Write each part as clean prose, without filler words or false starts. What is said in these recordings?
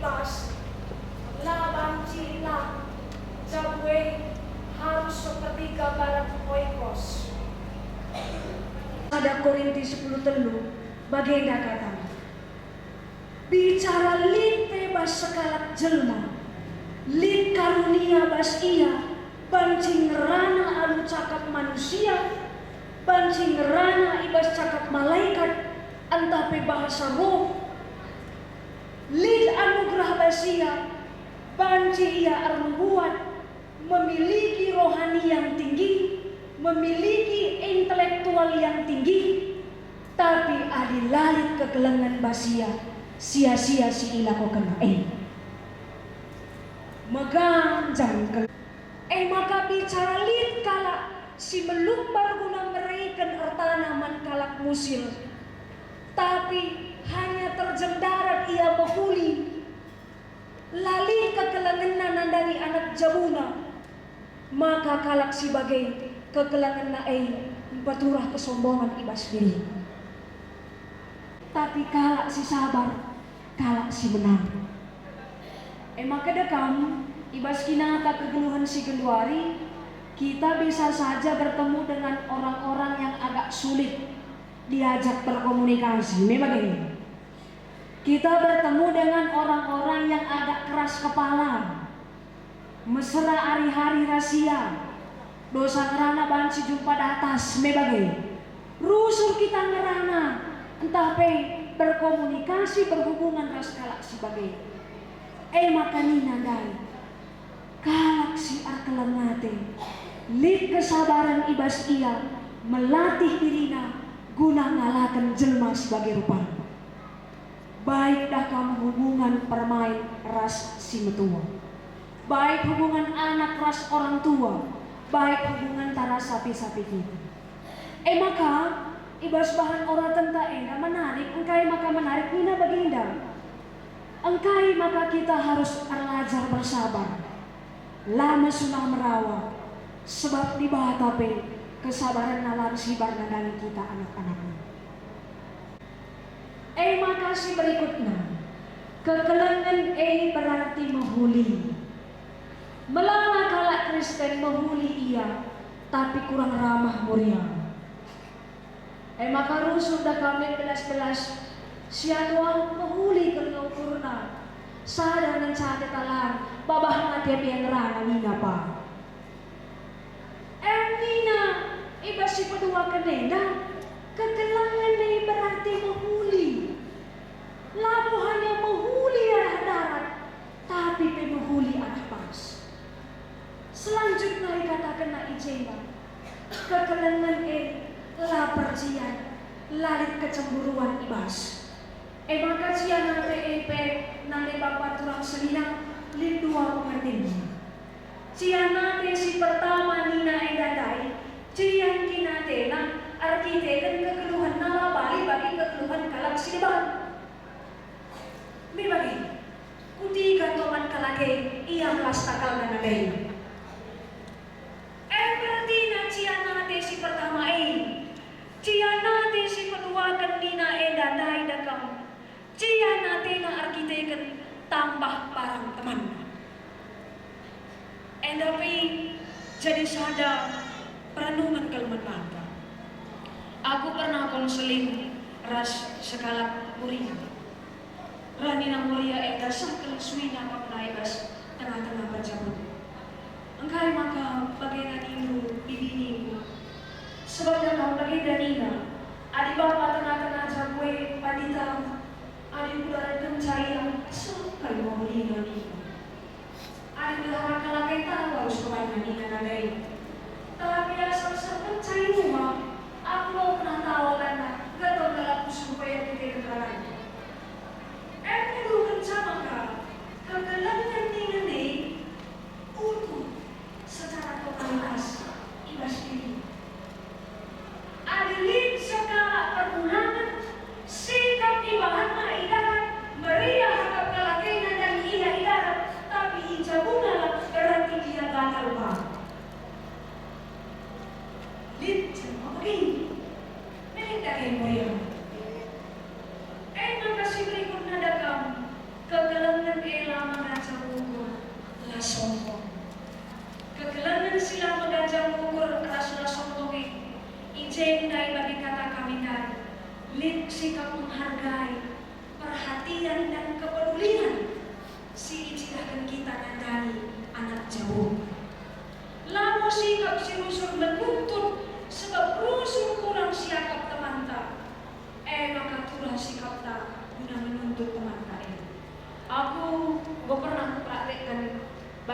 ibas laban Cina Jabwe harus seperti gambaran oikos. Pada Korintus 10 telu baginda kata, bicara lin bebas sekalak jelma, lin karunia bas ia, bancing rana alu cakap manusia, bancing rana ibas cakap malaikat, antape bahasa roh, lin anugerah basia, banci ia arbuat, memiliki rohani yang tinggi, memiliki intelektual yang tinggi, tapi adilalit kegelengan basia, sia-sia si ila ko kena megang jangkel. Maka bicara lin kala si melumbar guna meraikan ertana man kalak musil, tapi hanya terjendarat ia behuli, lali kegelengan dari anak jabuna, maka kalak si bagai kegelangan naai baturah kesombongan ibas diri. Tapi kalak si sabar, kalak si menang. Maka dekam ibas kinata kegeluhan si keluari, kita bisa saja bertemu dengan orang-orang yang agak sulit diajak berkomunikasi. Memang ini. Kita bertemu dengan orang-orang yang agak keras kepala, mesra hari-hari rahasia, dosa ngerana banci jumpa di atas, mebagai rusur kita ngerana, entah berkomunikasi berhubungan ras kalak sebagai maka nina dai kalak si arkelengate lit kesabaran ibas ia melatih dirina guna ngalakan jelma sebagai rupa. Baik dah kamu hubungan permain ras si metua, baik hubungan anak ras orang tua, baik hubungan tara sapi-sapi kita. Maka ibas bahan orang tenta menarik, engkai maka menarik nina baginda. Engkai maka kita harus belajar bersabar. Lama sunah merawa, sebab di bahatape kesabaran nalar sibar nadani kita anak-anaknya. Maka si berikutnya, kekelengan berarti menghuli. Melala kalak Kristen menghuli ia, tapi kurang ramah muria. Maka rusuh dah kami belas-belas siadwa menghuli kalau purna sadar dan cate talang babah mati yang rana nina pa. Nina iba si pedua kenenda kegelangan ini berarti menghuli. Lalu hanya menghuli arah darat, tapi menghuli arah pas. Selanjutnya dikatakan na ijena kegelangan la percian lalit kecemburuan ibas. Maka cian nante nante bapak turang selinang lindua pengertian. Cian nante si pertama nina dadai, cian kinate na arkiteken kekeluhan nala bali bagi kekeluhan kalak siban. Mibagi, kutiga toman kalake ia plastakal na nagay. Berarti na cian nate si pertama cian nate si kedua kan nina dadai dakam. Cian nate na arkiteken tambah parang teman. Tapi jadi sadar perenungan kelemahan mata. Aku pernah konseling ras sekala muria. Rani na muria sah keluswina pamnaibas tengah-tengah berjabut. Engkai maka bagian ibu ibiniku. Sebab dalam bagian nina, adi bapa tengah-tengah jabwe pandita, adi udara kencaya sampai mau nina nina. Adi udara kalake tahu harus kemana nina nadai. Tapi asal kencaya rumah, aku mau pernah tahu karena gak tahu dalam supaya kita keterangan. Dulu kencana kah? Kegelangan nina ni utuh secara totalitas ibas diri. Adilin sekala pergulangan sikap ibahana idarat meriah harap kalakena dan ia idarat tapi ijabuna berarti dia gagal pak. Lin cuma begini mereka yang meriah.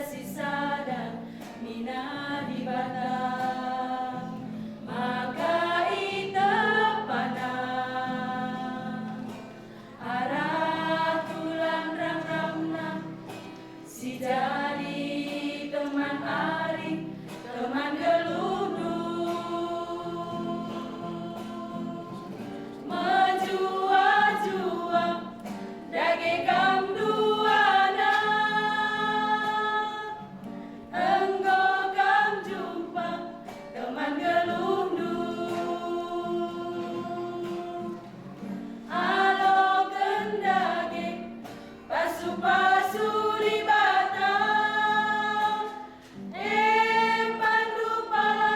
sisa dan mina di Batam, maka ita panah arah tulan ram ramna si jadi teman ari teman geludung menjua-jua dage kam duana enggo kam jumpa teman gelundung alo gendage pasu-pasu di Batam pandu pala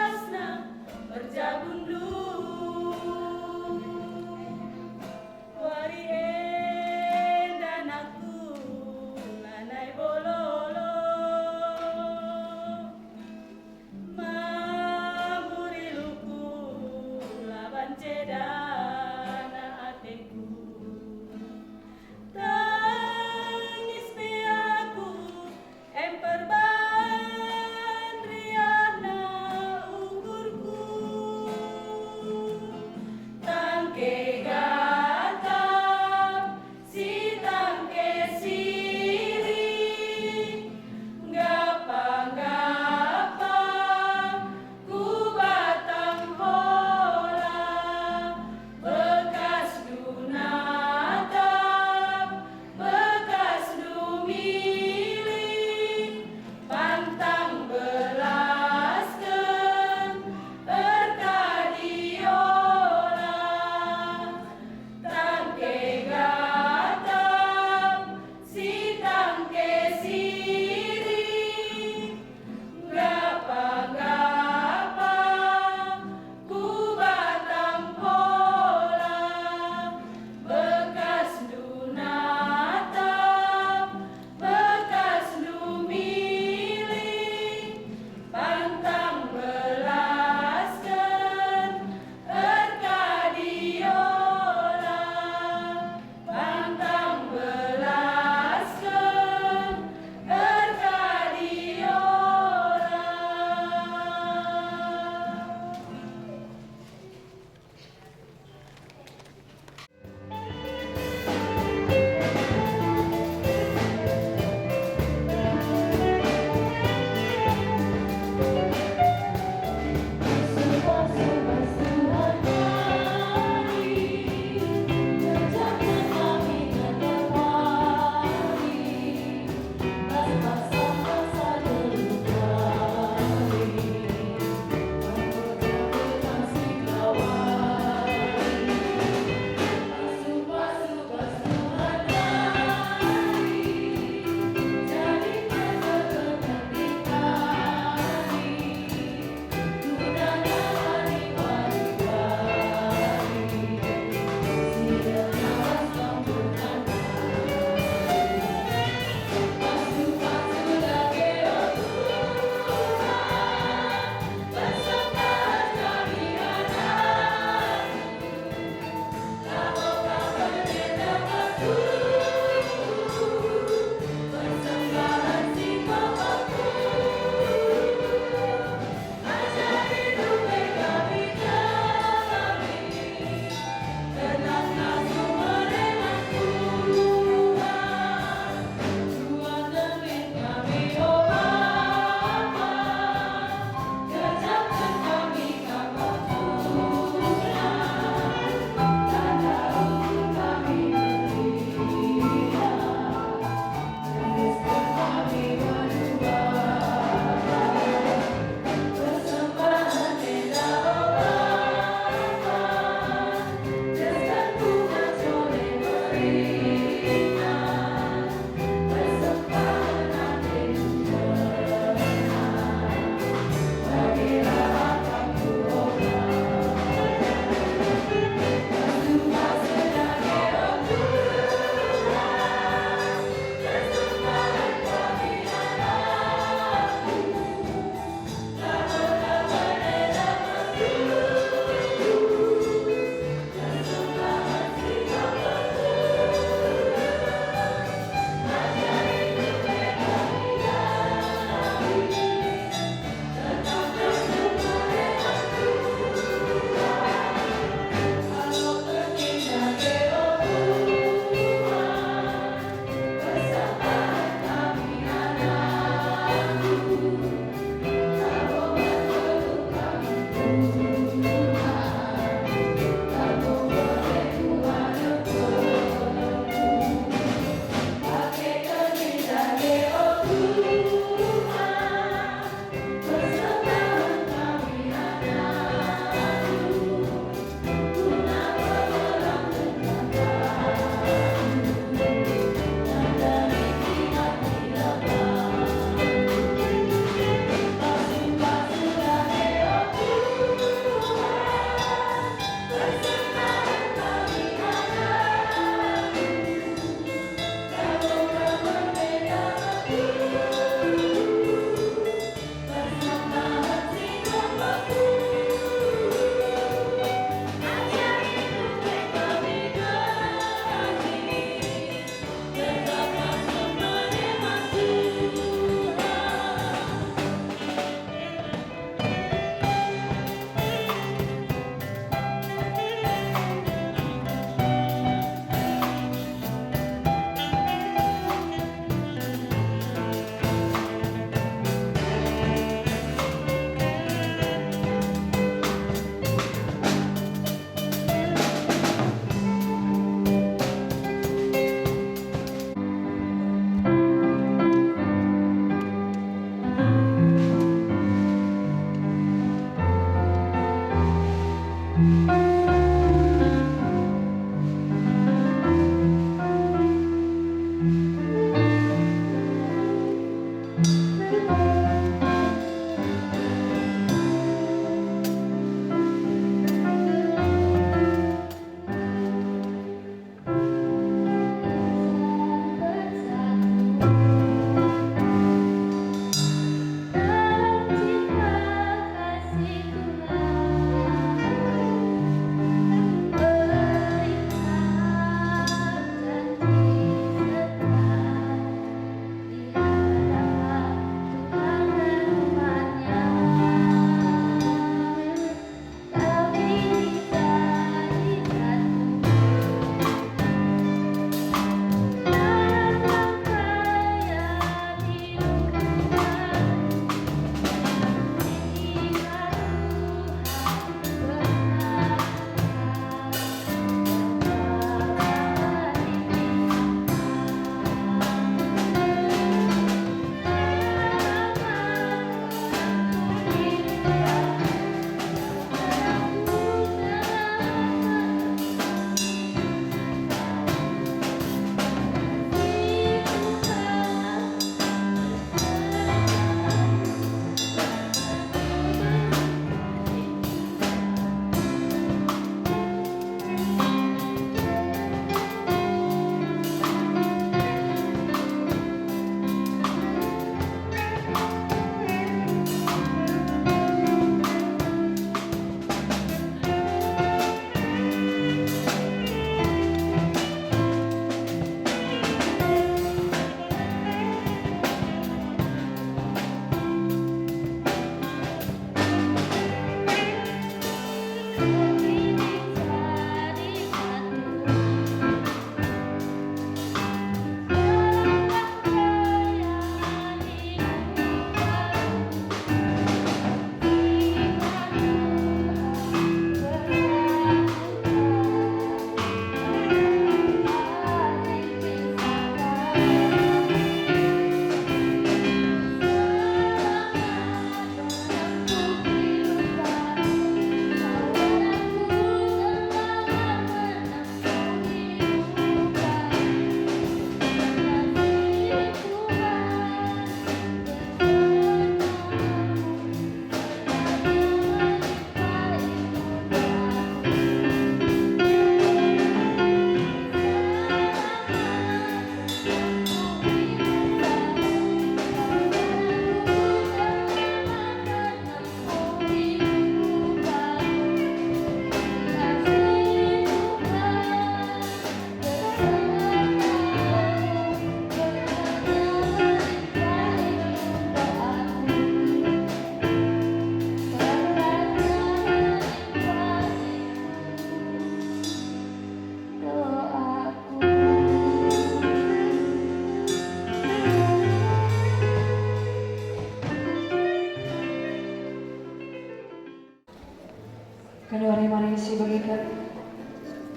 Kedua mari si bagikan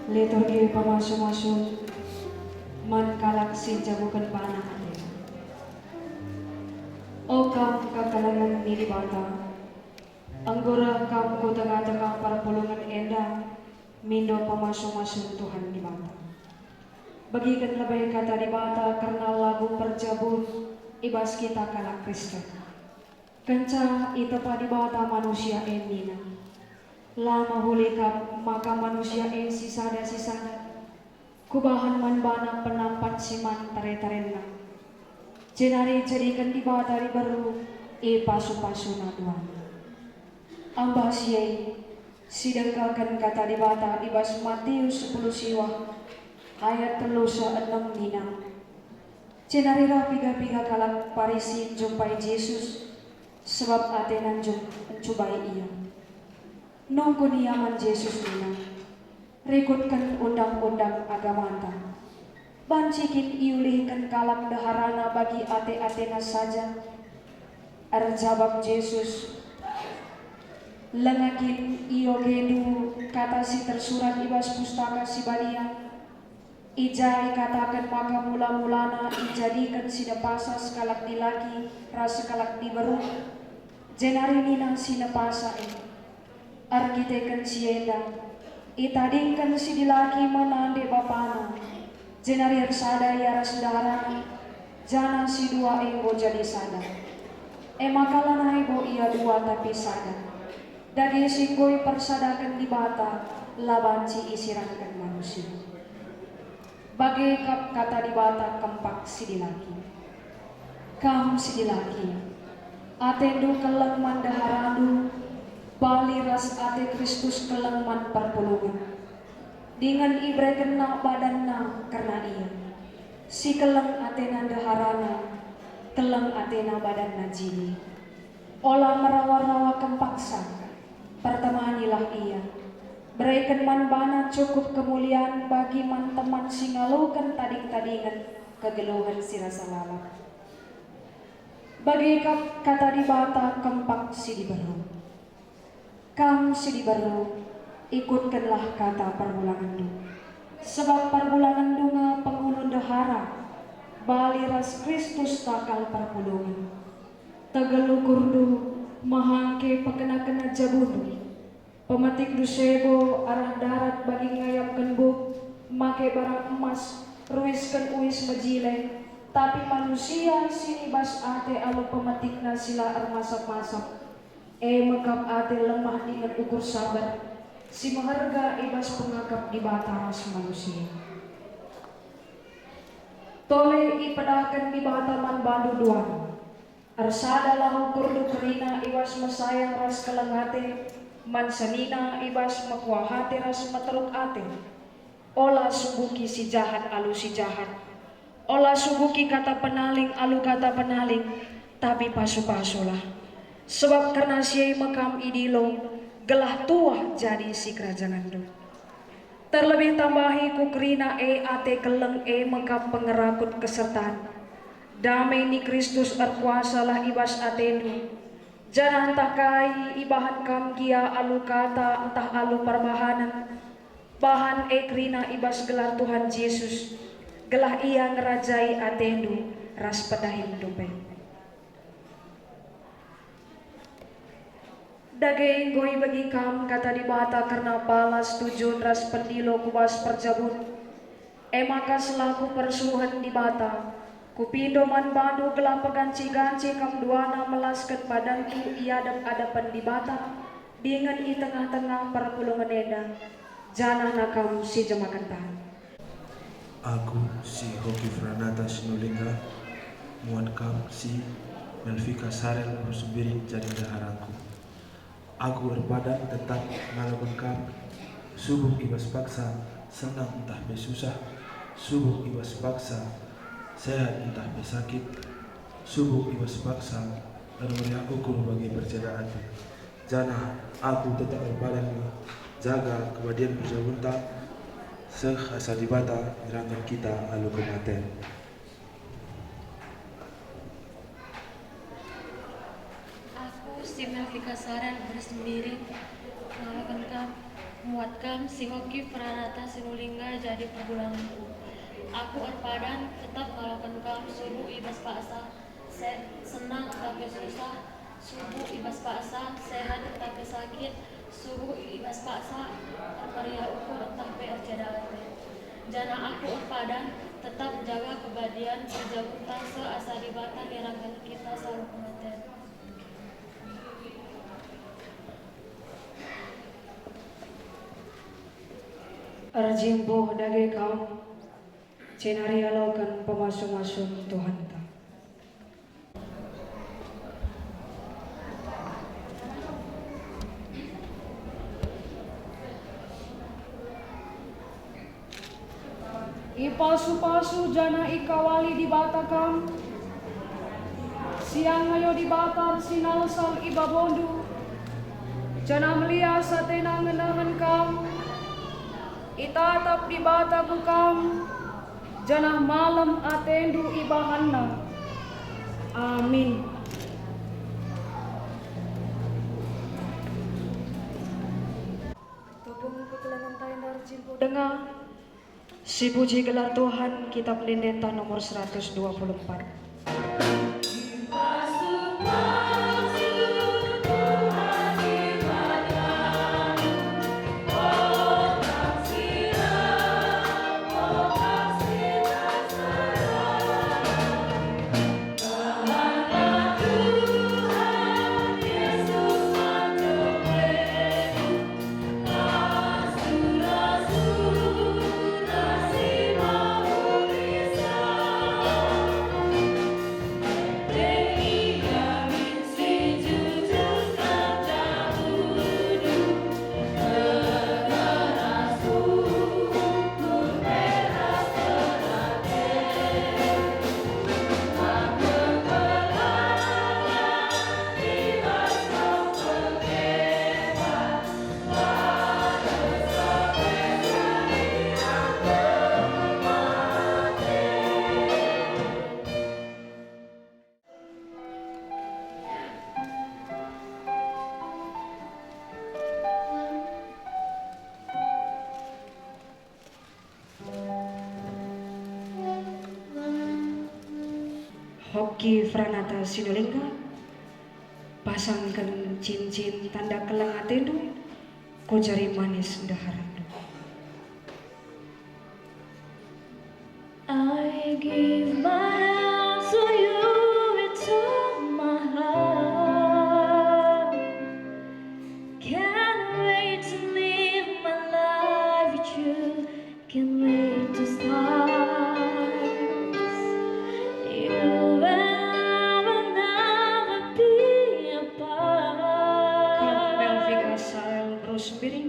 liturgi pamasu-masu man kalak si jabukan panah hati. O kam kakalangan ni dibata, anggora kam ku tengah-tengah para pulungan endah, mindo pamasu-masu Tuhan dibata. Bagikan lebih kata dibata karena lagu perjabun ibas kita kalak Kristen. Kenca itepa dibata manusia enina. Lama hulikap maka manusia sisada kubahan man bana penampat siman tare-tarenna jenari jadikan dibata di baru pasu-pasu naduan ambah siai sidengkakan kata dibata ibas Matius 10 siwa ayat 36 nina jenari piga-piga kalak Parisi jumpai Yesus sebab atenan mencobai ia. Nunggu niaman Yesus nina, rikutkan undang-undang agamanta. Bancikin iulihkan kalam daharana bagi ate-atena saja. Arjabab Yesus, lengakin iyo gedu kata si tersurat ibas pustaka si balia. Ijai katakan maka mula-mulana ijadikan sinepasa sekalak di laki, rasa sekalak di baru. Jenari nina sinepasa ini. Arkitekan sienda, itadingkan si dilaki menande bapana, jenari sada yara sudarani, jana si dua enggo jadi sada. Makalah bo ia dua tapi sada. Dagi singgoi persadakan di bata, labanci isirankan manusia. Bagai kata di bata kempak si dilaki. Kam si dilaki, atendu keleng mandaharandu, bali ras ate Kristus kelengman perpulungan dengan ibre kena badanna karena ia si keleng atena daharana keleng atena badanna jini olah merawa-rawa kempaksa pertemanilah ia berikan man bana cukup kemuliaan bagi man teman singalukan tading-tadingan kegeluhan si rasa lalak bagi kata dibata kempak si dibaru. Kam si baru ikutkanlah kata perbulangan du. Sebab perbulangan dunga pengulun dahara bali ras Kristus takal perpulungan. Tegelukur du mahangke pekena-kena jabunu. Pemetik du sebo arah darat bagi ngayapkan buk make barang emas ruiskan uis majile. Tapi manusia sini bas ate alu pemetikna sila armasak-masak. Mekap ate lemah dengan ukur sabar si maharga ibas pengakap di bata ras manusia tole ipadahkan di bata man bandu duan arsada lahu kurdu kerina ibas masayang ras kelengate man sanina ibas makuahate ras materuk ate olah subuki si jahat alu si jahat olah subuki kata penaling alu kata penaling tapi pasu-pasulah sebab karena siai makam idilo gelah tua jadi si kerajaan do. Terlebih tambahi kukrina ate keleng makam pengerakut kesertaan. Damai ni Kristus arkuasalah ibas atenu. Jangan takai ibahan kam kia alu kata entah alu perbahanan. Bahan krina ibas gelar Tuhan Yesus. Gelah ia ngerajai atenu ras pedahin dope. Daging goi bagi kam kata di bata karena balas tujuan ras pendilo kubas perjabun. Maka selaku persuhan di bata kupindo man bandu gelah peganci-ganci kam duana melaskan badanku iadap-adapan di bata dengan i tengah-tengah perpulungan eda janah nakam si jemakan tahan. Aku si Hoki Franata Sinulinga muan kam si Melvika Sarel bersubirin jadi daharanku. Aku berbadan tetap ngalakan kam subuh ibas paksa senang entah besusah subuh ibas paksa sehat entah besakit subuh ibas paksa dan ukur bagi percayaan jana aku tetap berbadan jaga kemudian berjabunta sehasa dibata dirangkan kita alu kematian. Si Melvika Saran bersendiri melakukan Muatkam si Hoki Pranata Sinulingga jadi pergulanganku. Aku arpadan tetap melakukan kam subuh ibas paksa, senang tapi susah, subuh ibas paksa, sehat tapi sakit, subuh ibas paksa, arparia ukur tapi arjada ate. Jana aku arpadan tetap jaga kebadian perjabutan seasa dibatan dirangkan kita selalu pengantin. Arjimbo dage kaum cenari alokan pemasung-masung Tuhan ta. Ipasu-pasu jana ikawali di batakam, siang ayo dibatar sinalsal ibabondu, jana melia satena ngenahan kam, itatap di bata bukam, janah malam atendu ibahanna. Amin. Topung kekelangan tayin dari jimpo dengar. Si puji gelar Tuhan, kitab Lindenta nomor 124. Hoki Pranata Sinulingga, pasangkan cincin tanda kelang atendu, ko jari manis daharandu. I give my all to you with all my heart. Can't wait to live my life with you. Can't wait to start. You and I will never be apart. Kang Melvika Sael Rosemary,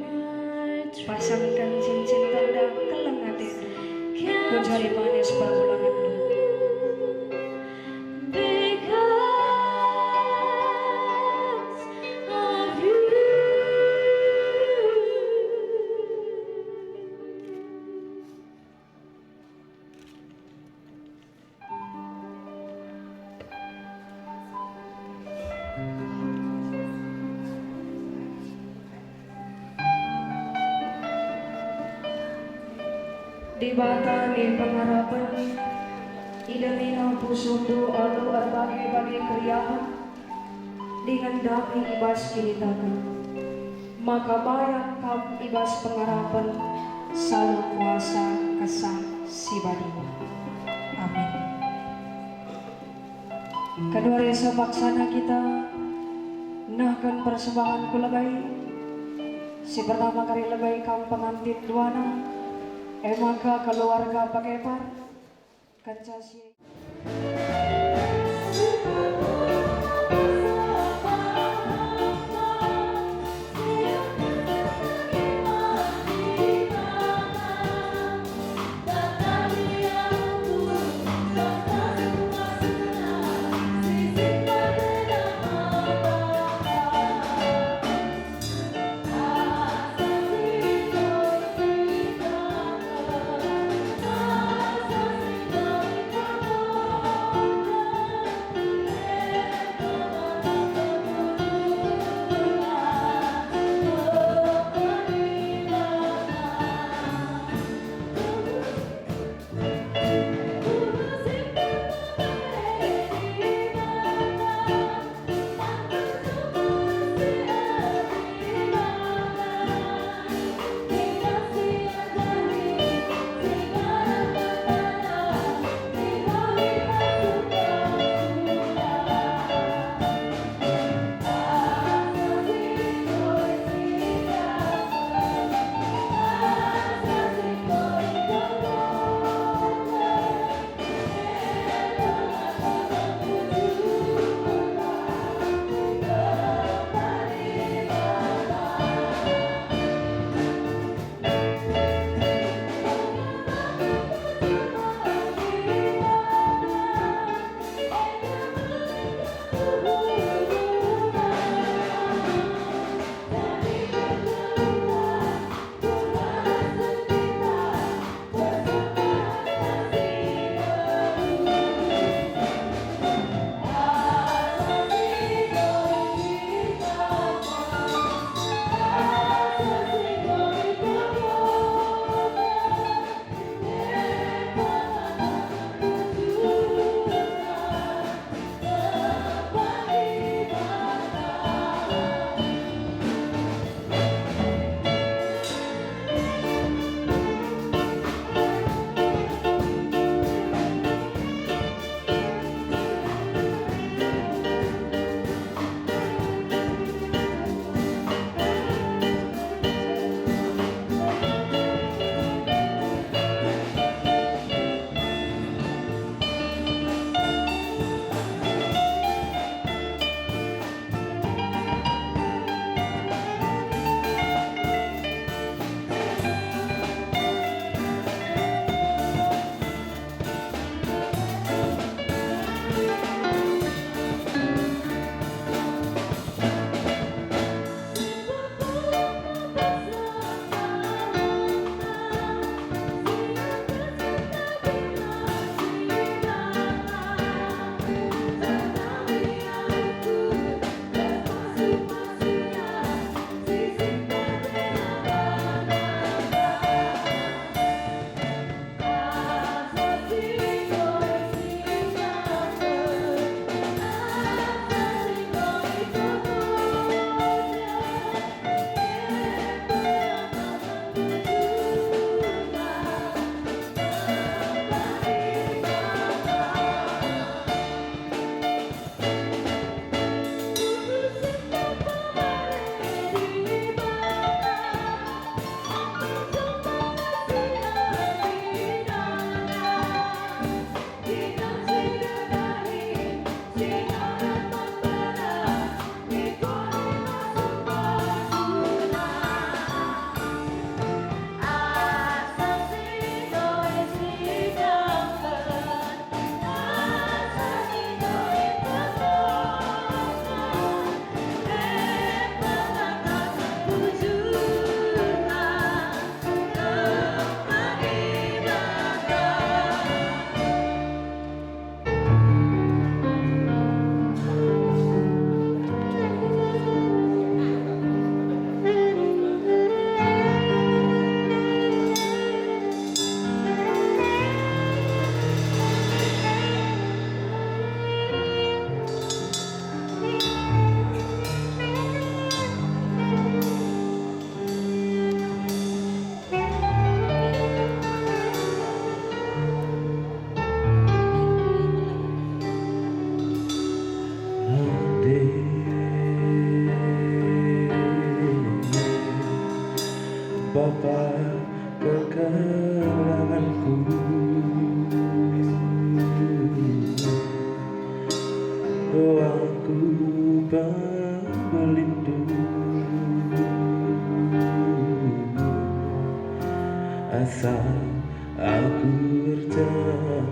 pasangkan cincin tanda kelang atendu, ko jari manis perbulangandu. Because of you. Di bata ni pengharapan, idamina pusundu alu berbagai-bagai keriahan, dengan dami ibas kinitakan. Maka bayak kam ibas pengharapan, salam kuasa kesah sibadimu. Amin. Kedua resa baksana kita, nahkan persembahan kulebay, si pertama kali lebay kam pengantin duana, maka keluarga pakepar kancasi. aku berlindung, asal aku berjauh.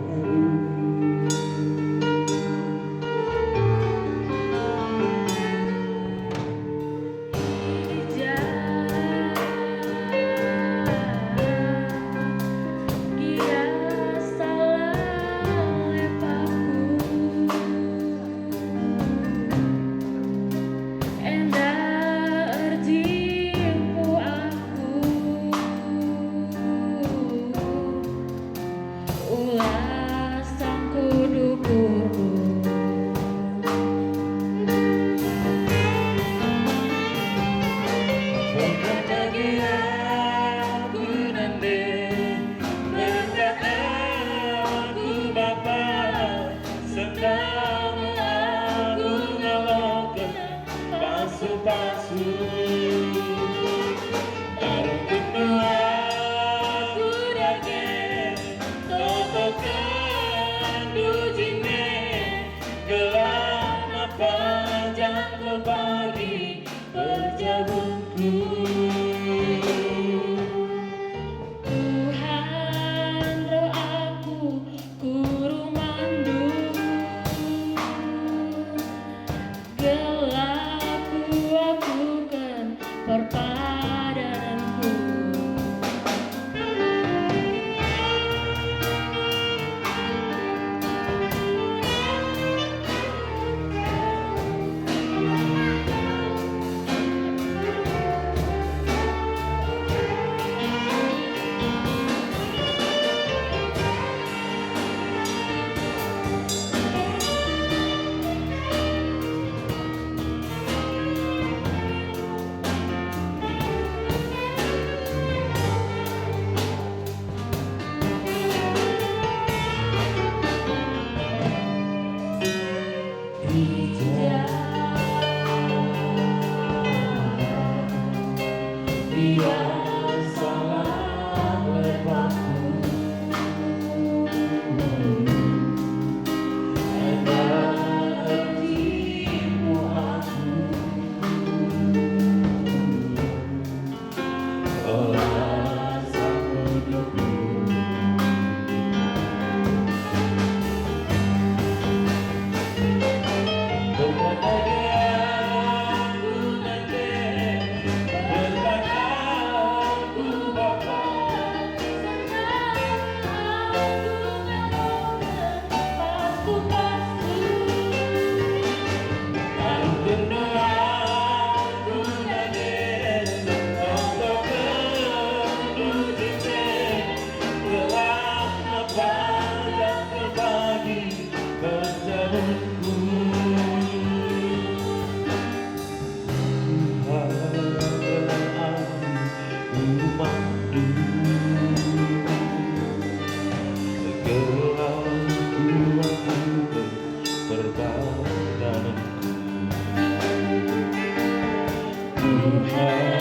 Tuhan